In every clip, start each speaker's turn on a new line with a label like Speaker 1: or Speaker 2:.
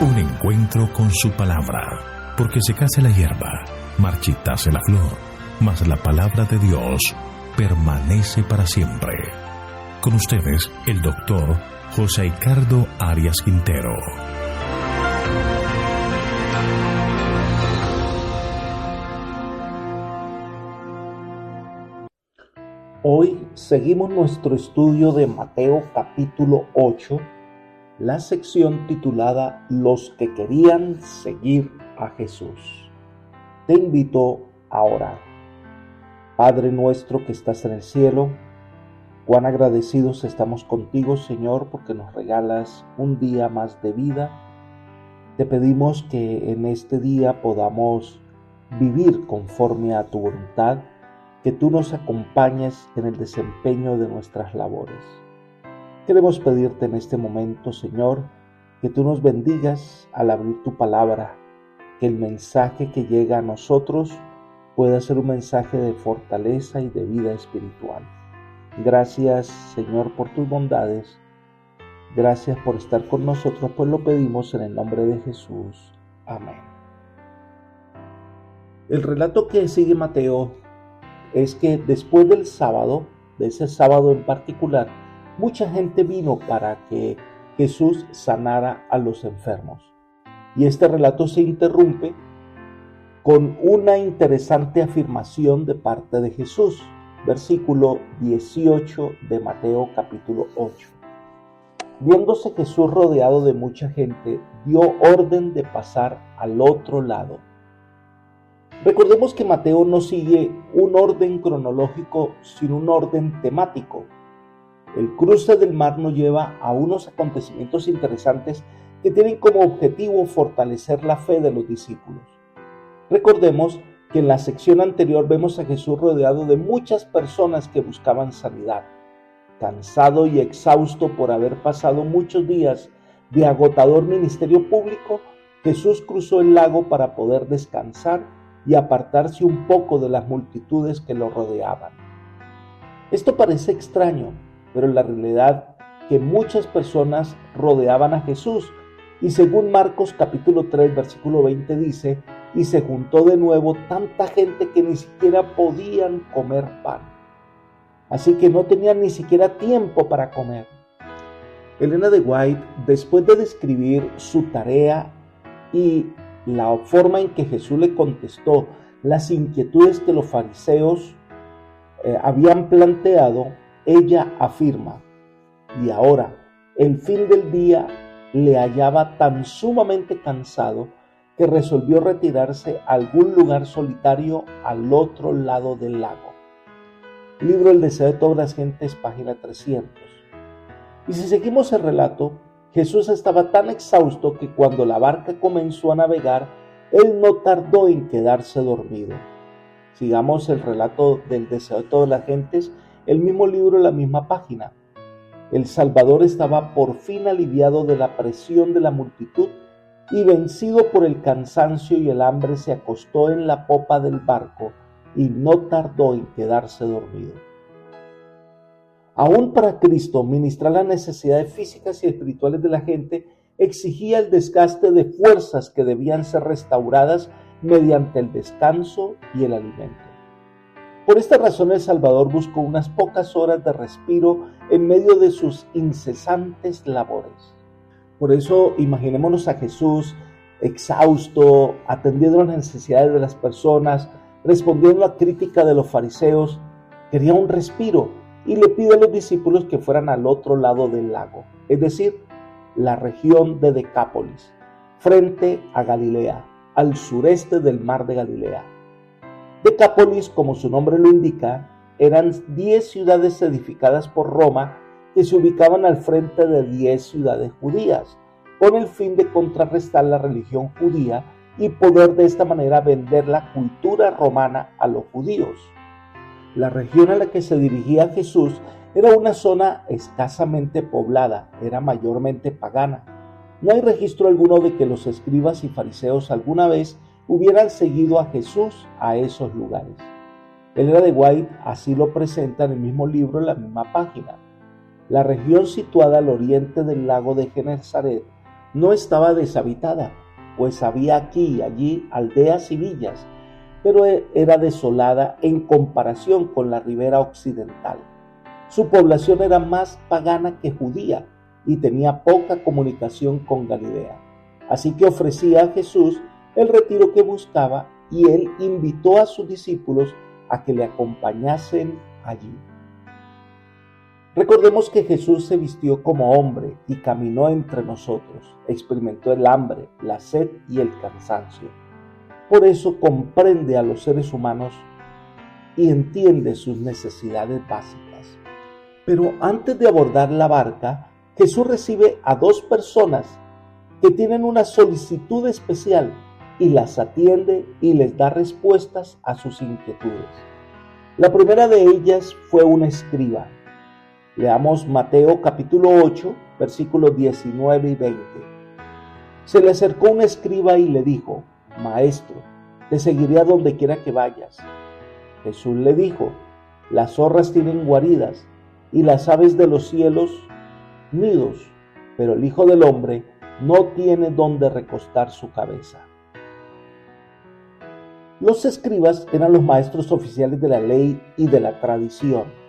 Speaker 1: Un encuentro con su palabra, porque secase la hierba, marchitase la flor, mas la palabra de Dios permanece para siempre. Con ustedes, el doctor José Ricardo Arias Quintero.
Speaker 2: Hoy seguimos nuestro estudio de Mateo capítulo 8, la sección titulada Los que querían seguir a Jesús. Te invito a orar. Padre nuestro que estás en el cielo, cuán agradecidos estamos contigo, Señor, porque nos regalas un día más de vida. Te pedimos que en este día podamos vivir conforme a tu voluntad, que tú nos acompañes en el desempeño de nuestras labores. Queremos pedirte en este momento, Señor, que tú nos bendigas al abrir tu palabra, que el mensaje que llega a nosotros pueda ser un mensaje de fortaleza y de vida espiritual. Gracias, Señor, por tus bondades. Gracias por estar con nosotros, pues lo pedimos en el nombre de Jesús. Amén. El relato que sigue Mateo es que después del sábado, de ese sábado en particular, mucha gente vino para que Jesús sanara a los enfermos. Y este relato se interrumpe con una interesante afirmación de parte de Jesús. Versículo 18 de Mateo capítulo 8. Viéndose Jesús rodeado de mucha gente, dio orden de pasar al otro lado. Recordemos que Mateo no sigue un orden cronológico, sino un orden temático. El cruce del mar nos lleva a unos acontecimientos interesantes que tienen como objetivo fortalecer la fe de los discípulos. Recordemos que en la sección anterior vemos a Jesús rodeado de muchas personas que buscaban sanidad. Cansado y exhausto por haber pasado muchos días de agotador ministerio público, Jesús cruzó el lago para poder descansar y apartarse un poco de las multitudes que lo rodeaban. Esto parece extraño, pero la realidad que muchas personas rodeaban a Jesús, y según Marcos capítulo 3 versículo 20 dice, y se juntó de nuevo tanta gente que ni siquiera podían comer pan. Así que no tenían ni siquiera tiempo para comer. Elena de White, después de describir su tarea y la forma en que Jesús le contestó las inquietudes que los fariseos habían planteado, ella afirma, y ahora el fin del día le hallaba tan sumamente cansado que resolvió retirarse a algún lugar solitario al otro lado del lago. Libro El deseo de todas las gentes, página 300. Y si seguimos el relato, Jesús estaba tan exhausto que cuando la barca comenzó a navegar, él no tardó en quedarse dormido. Sigamos el relato del deseo de todas las gentes, el mismo libro, la misma página. El Salvador estaba por fin aliviado de la presión de la multitud y vencido por el cansancio y el hambre se acostó en la popa del barco y no tardó en quedarse dormido. Aún para Cristo, ministrar las necesidades físicas y espirituales de la gente exigía el desgaste de fuerzas que debían ser restauradas mediante el descanso y el alimento. Por esta razón, el Salvador buscó unas pocas horas de respiro en medio de sus incesantes labores. Por eso, imaginémonos a Jesús exhausto, atendiendo las necesidades de las personas, respondiendo a la crítica de los fariseos. Quería un respiro y le pide a los discípulos que fueran al otro lado del lago, es decir, la región de Decápolis, frente a Galilea, al sureste del mar de Galilea. Decápolis, como su nombre lo indica, eran 10 ciudades edificadas por Roma que se ubicaban al frente de 10 ciudades judías, con el fin de contrarrestar la religión judía y poder de esta manera vender la cultura romana a los judíos. La región a la que se dirigía Jesús era una zona escasamente poblada, era mayormente pagana. No hay registro alguno de que los escribas y fariseos alguna vez hubieran seguido a Jesús a esos lugares. Elena de White así lo presenta en el mismo libro, en la misma página. La región situada al oriente del lago de Genesaret no estaba deshabitada, pues había aquí y allí aldeas y villas, pero era desolada en comparación con la ribera occidental. Su población era más pagana que judía y tenía poca comunicación con Galilea. Así que ofrecía a Jesús el retiro que buscaba y él invitó a sus discípulos a que le acompañasen allí. Recordemos que Jesús se vistió como hombre y caminó entre nosotros, experimentó el hambre, la sed y el cansancio. Por eso comprende a los seres humanos y entiende sus necesidades básicas. Pero antes de abordar la barca, Jesús recibe a dos personas que tienen una solicitud especial y las atiende y les da respuestas a sus inquietudes. La primera de ellas fue un escriba. Leamos Mateo capítulo 8, versículos 19 y 20. Se le acercó un escriba y le dijo: Maestro, te seguiré a donde quiera que vayas. Jesús le dijo: Las zorras tienen guaridas y las aves de los cielos nidos, pero el Hijo del Hombre no tiene donde recostar su cabeza. Los escribas eran los maestros oficiales de la ley y de la tradición.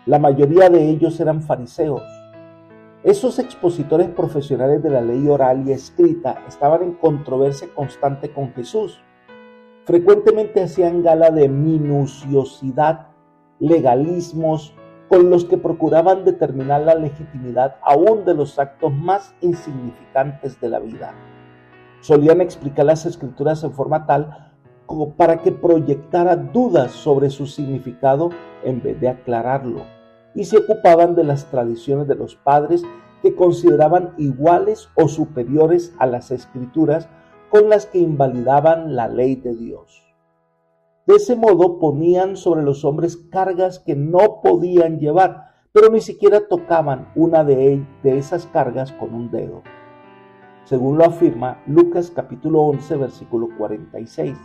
Speaker 2: La mayoría de ellos eran fariseos. Esos expositores profesionales de la ley oral y escrita estaban en controversia constante con Jesús. Frecuentemente hacían gala de minuciosidad, legalismos, con los que procuraban determinar la legitimidad aún de los actos más insignificantes de la vida. Solían explicar las escrituras en forma tal como para que proyectara dudas sobre su significado en vez de aclararlo, y se ocupaban de las tradiciones de los padres que consideraban iguales o superiores a las escrituras con las que invalidaban la ley de Dios. De ese modo ponían sobre los hombres cargas que no podían llevar, pero ni siquiera tocaban una de esas cargas con un dedo, según lo afirma Lucas capítulo 11, versículo 46.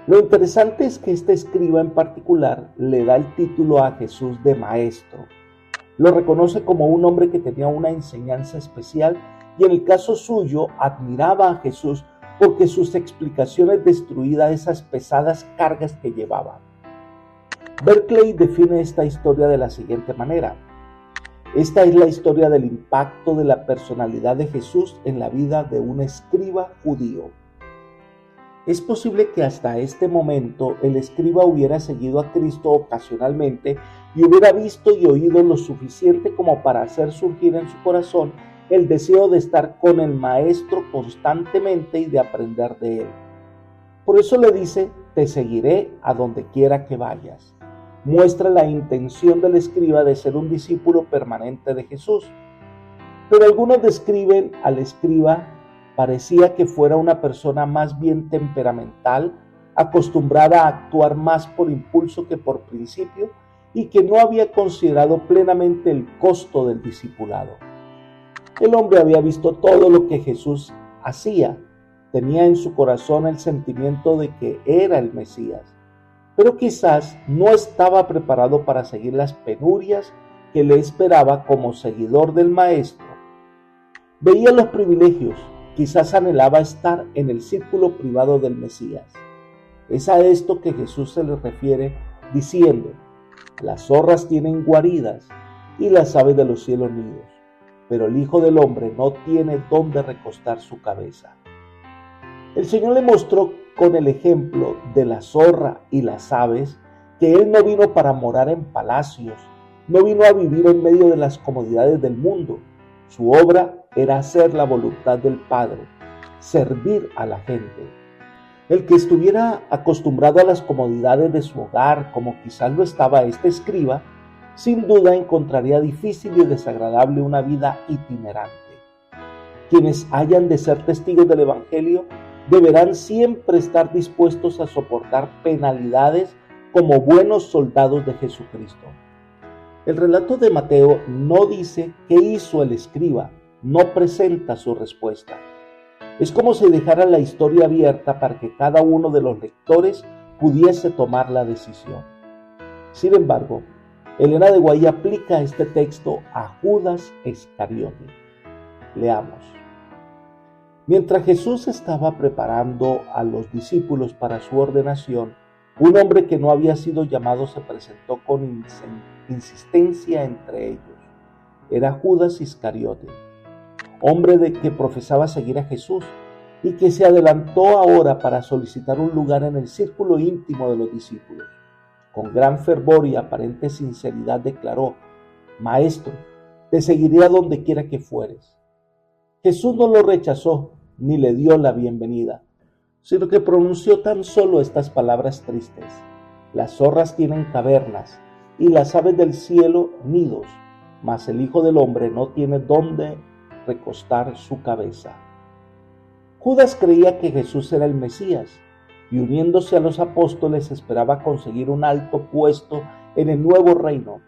Speaker 2: Lo interesante es que este escriba en particular le da el título a Jesús de maestro. Lo reconoce como un hombre que tenía una enseñanza especial y en el caso suyo admiraba a Jesús porque sus explicaciones destruían esas pesadas cargas que llevaba. Berkeley define esta historia de la siguiente manera: esta es la historia del impacto de la personalidad de Jesús en la vida de un escriba judío. Es posible que hasta este momento el escriba hubiera seguido a Cristo ocasionalmente y hubiera visto y oído lo suficiente como para hacer surgir en su corazón el deseo de estar con el Maestro constantemente y de aprender de él. Por eso le dice: te seguiré a donde quiera que vayas. Muestra la intención del escriba de ser un discípulo permanente de Jesús. Pero algunos describen al escriba, parecía que fuera una persona más bien temperamental, acostumbrada a actuar más por impulso que por principio, y que no había considerado plenamente el costo del discipulado. El hombre había visto todo lo que Jesús hacía, tenía en su corazón el sentimiento de que era el Mesías, pero quizás no estaba preparado para seguir las penurias que le esperaba como seguidor del Maestro. Veía los privilegios, quizás anhelaba estar en el círculo privado del Mesías. Es a esto que Jesús se le refiere diciendo: las zorras tienen guaridas y las aves de los cielos nidos, pero el Hijo del Hombre no tiene dónde recostar su cabeza. El Señor le mostró con el ejemplo de la zorra y las aves que Él no vino para morar en palacios, no vino a vivir en medio de las comodidades del mundo. Su obra era hacer la voluntad del Padre, servir a la gente. El que estuviera acostumbrado a las comodidades de su hogar, como quizás lo estaba este escriba, sin duda encontraría difícil y desagradable una vida itinerante. Quienes hayan de ser testigos del Evangelio deberán siempre estar dispuestos a soportar penalidades como buenos soldados de Jesucristo. El relato de Mateo no dice qué hizo el escriba, no presenta su respuesta. Es como si dejara la historia abierta para que cada uno de los lectores pudiese tomar la decisión. Sin embargo, Elena de White aplica este texto a Judas Iscariote. Leamos. Mientras Jesús estaba preparando a los discípulos para su ordenación, un hombre que no había sido llamado se presentó con insistencia entre ellos. Era Judas Iscariote, hombre que profesaba seguir a Jesús y que se adelantó ahora para solicitar un lugar en el círculo íntimo de los discípulos. Con gran fervor y aparente sinceridad declaró: Maestro, te seguiré a donde quiera que fueres. Jesús no lo rechazó ni le dio la bienvenida, sino que pronunció tan solo estas palabras tristes: las zorras tienen cavernas y las aves del cielo nidos, mas el Hijo del Hombre no tiene dónde recostar su cabeza. Judas creía que Jesús era el Mesías y, uniéndose a los apóstoles, esperaba conseguir un alto puesto en el nuevo reino.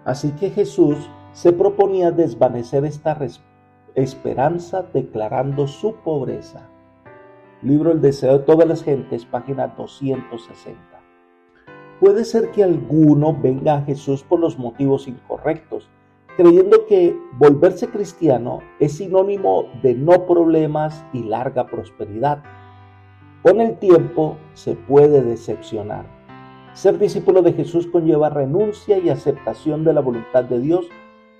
Speaker 2: Así que Jesús se proponía desvanecer esta esperanza declarando su pobreza. Libro El deseo de todas las gentes, página 260. Puede ser que alguno venga a Jesús por los motivos incorrectos, creyendo que volverse cristiano es sinónimo de no problemas y larga prosperidad. Con el tiempo se puede decepcionar. Ser discípulo de Jesús conlleva renuncia y aceptación de la voluntad de Dios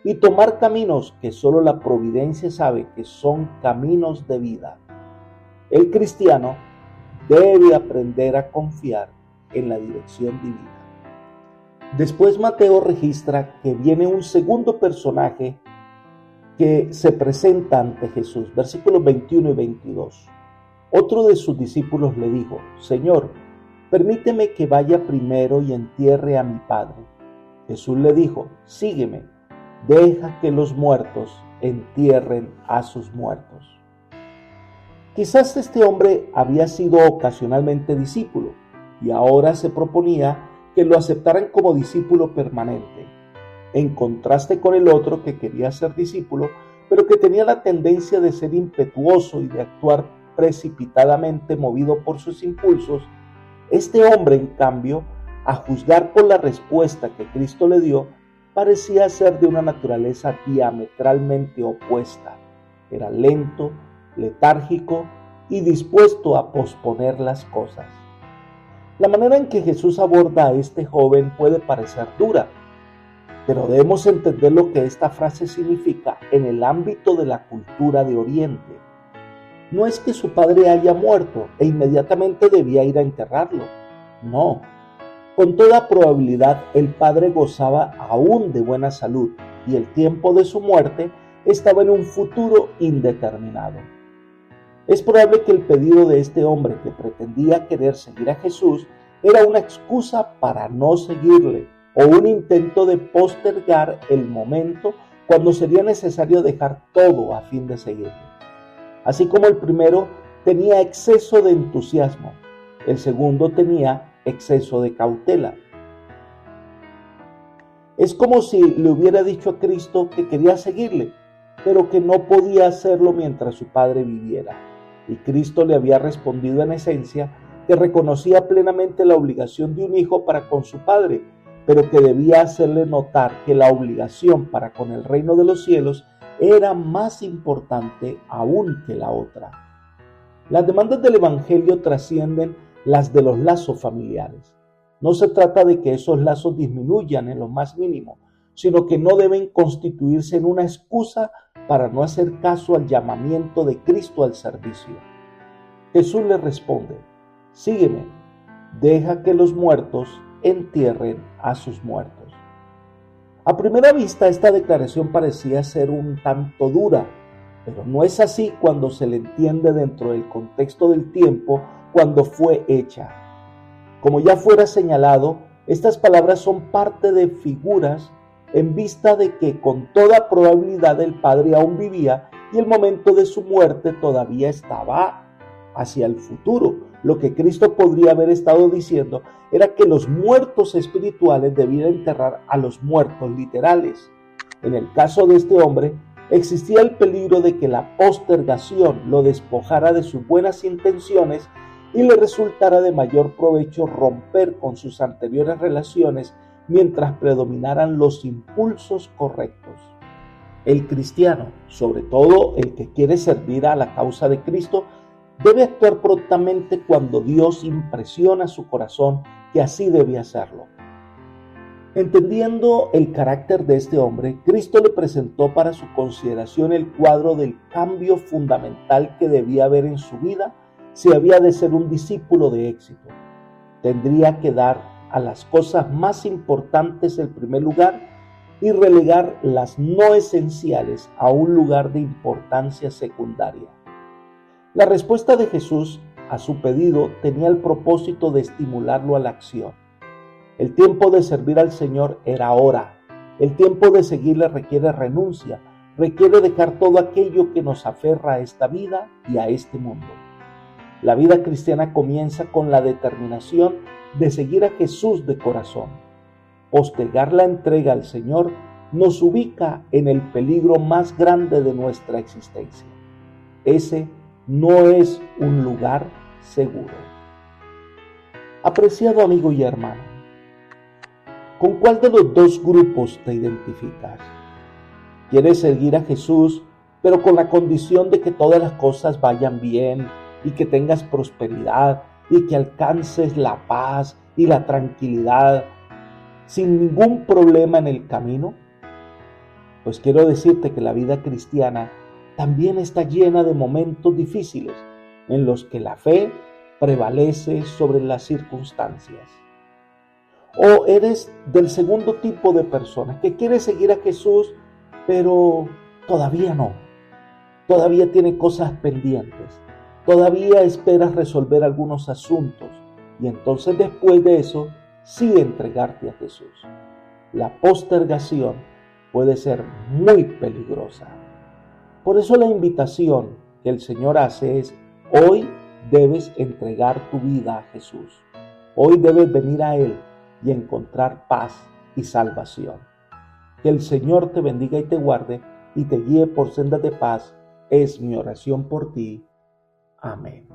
Speaker 2: y tomar caminos que solo la providencia sabe que son caminos de vida. El cristiano debe aprender a confiar en la dirección divina. Después Mateo registra que viene un segundo personaje que se presenta ante Jesús, versículos 21 y 22. Otro de sus discípulos le dijo: Señor, permíteme que vaya primero y entierre a mi padre. Jesús le dijo: sígueme, deja que los muertos entierren a sus muertos. Quizás este hombre había sido ocasionalmente discípulo y ahora se proponía que lo aceptaran como discípulo permanente, en contraste con el otro que quería ser discípulo, pero que tenía la tendencia de ser impetuoso y de actuar precipitadamente movido por sus impulsos. Este hombre, en cambio, a juzgar por la respuesta que Cristo le dio, parecía ser de una naturaleza diametralmente opuesta. Era lento, letárgico y dispuesto a posponer las cosas. La manera en que Jesús aborda a este joven puede parecer dura, pero debemos entender lo que esta frase significa en el ámbito de la cultura de Oriente. No es que su padre haya muerto e inmediatamente debía ir a enterrarlo. No. Con toda probabilidad el padre gozaba aún de buena salud y el tiempo de su muerte estaba en un futuro indeterminado. Es probable que el pedido de este hombre que pretendía querer seguir a Jesús era una excusa para no seguirle o un intento de postergar el momento cuando sería necesario dejar todo a fin de seguirle. Así como el primero tenía exceso de entusiasmo, el segundo tenía exceso de cautela. Es como si le hubiera dicho a Cristo que quería seguirle, pero que no podía hacerlo mientras su padre viviera. Y Cristo le había respondido en esencia que reconocía plenamente la obligación de un hijo para con su padre, pero que debía hacerle notar que la obligación para con el reino de los cielos era más importante aún que la otra. Las demandas del Evangelio trascienden las de los lazos familiares. No se trata de que esos lazos disminuyan en lo más mínimo, sino que no deben constituirse en una excusa para no hacer caso al llamamiento de Cristo al servicio. Jesús le responde: sígueme, deja que los muertos entierren a sus muertos. A primera vista esta declaración parecía ser un tanto dura, pero no es así cuando se le entiende dentro del contexto del tiempo cuando fue hecha. Como ya fuera señalado, estas palabras son parte de figuras en vista de que con toda probabilidad el padre aún vivía y el momento de su muerte todavía estaba hacia el futuro. Lo que Cristo podría haber estado diciendo era que los muertos espirituales debían enterrar a los muertos literales. En el caso de este hombre, existía el peligro de que la postergación lo despojara de sus buenas intenciones y le resultara de mayor provecho romper con sus anteriores relaciones mientras predominaran los impulsos correctos. El cristiano, sobre todo el que quiere servir a la causa de Cristo, debe actuar prontamente cuando Dios impresiona su corazón que así debe hacerlo. Entendiendo el carácter de este hombre, Cristo le presentó para su consideración el cuadro del cambio fundamental que debía haber en su vida si había de ser un discípulo de éxito. Tendría que dar a las cosas más importantes el primer lugar y relegar las no esenciales a un lugar de importancia secundaria. La respuesta de Jesús a su pedido tenía el propósito de estimularlo a la acción. El tiempo de servir al Señor era ahora. El tiempo de seguirle requiere renuncia, requiere dejar todo aquello que nos aferra a esta vida y a este mundo. La vida cristiana comienza con la determinación de seguir a Jesús de corazón. Postergar la entrega al Señor nos ubica en el peligro más grande de nuestra existencia. Ese no es un lugar seguro. Apreciado amigo y hermano, ¿con cuál de los dos grupos te identificas? ¿Quieres seguir a Jesús, pero con la condición de que todas las cosas vayan bien y que tengas prosperidad y que alcances la paz y la tranquilidad sin ningún problema en el camino? Pues quiero decirte que la vida cristiana también está llena de momentos difíciles en los que la fe prevalece sobre las circunstancias. O eres del segundo tipo de personas que quiere seguir a Jesús, pero todavía no. Todavía tiene cosas pendientes. Todavía esperas resolver algunos asuntos y entonces después de eso sí entregarte a Jesús. La postergación puede ser muy peligrosa. Por eso la invitación que el Señor hace es: hoy debes entregar tu vida a Jesús. Hoy debes venir a Él y encontrar paz y salvación. Que el Señor te bendiga y te guarde y te guíe por sendas de paz. Es mi oración por ti. Amén.